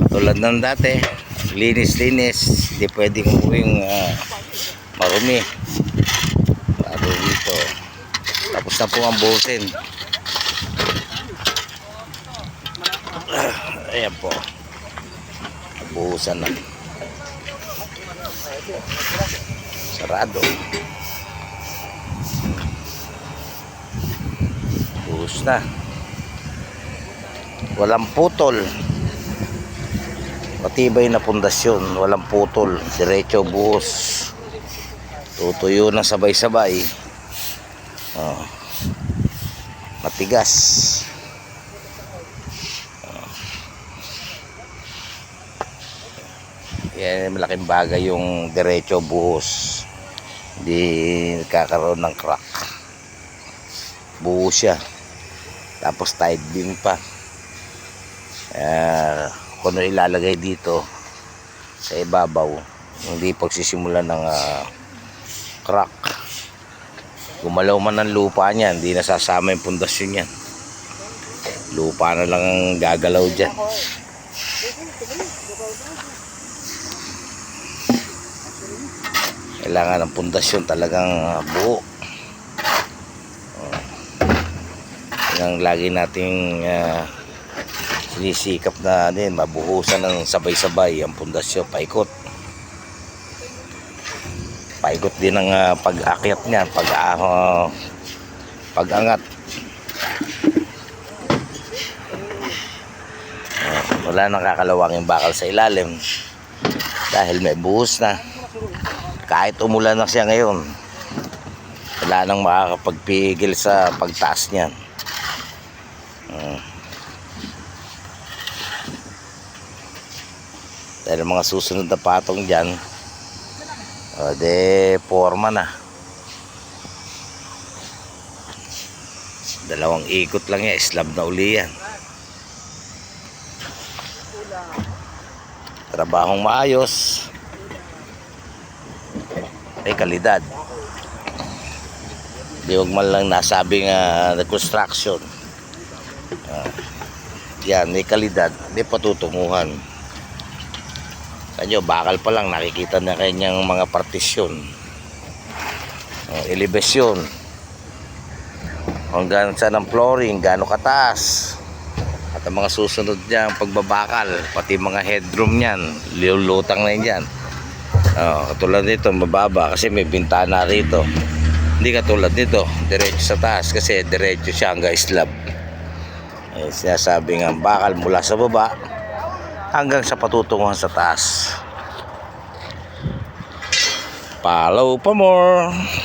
Tulad ng dati, linis-linis, hindi pwedeng uwing marumi. Lalo dito, tapos na po ang buhusin. Ayan po, buhusan na, sarado, buhos na, walang putol, matibay na pundasyon, walang putol, diretso buhos, tutuyo na sabay-sabay. Matigas. Yan, malaking bagay yung diretso buhos, hindi nagkakaroon ng crack, buhos siya, tapos tight beam pa. Kung ano ilalagay dito sa ibabaw, hindi pagsisimula ng crack. Gumalaw man ng lupa niyan, hindi nasasama yung pundasyon niyan, lupa na lang ang gagalaw dyan. Kailangan ng pundasyon talagang buo. Yan ang lagi nating sinisikap na din, mabuhusan ng sabay-sabay ang pundasyon, paikot. Paikot din ang pag-akyat niyan, pag-angat. Wala nang kakalawanging bakal sa ilalim dahil may buhos na. Kahit umulan na siya ngayon, wala nang makakapagpigil sa pagtaas niyan. Dahil mga susunod na patong dyan, de forma na. Dalawang ikot lang yan, slab na uli yan. Trabahong maayos, ay kalidad. Di wag man lang nasabing construction. Yan, may kalidad, may patutunguhan. Kanyo, bakal pa lang nakikita na kanyang mga partisyon, elevasyon, hanggang saan ang flooring, gaano kataas, at ang mga susunod niya pagbabakal, pati mga headroom niyan, lulutang na yan. Katulad nito, mababa kasi may bintana rito. Hindi katulad nito, diretso sa taas kasi diretso siya hanggang slab. Sinasabi nga bakal mula sa baba hanggang sa patutunguhan sa taas. Follow pa more.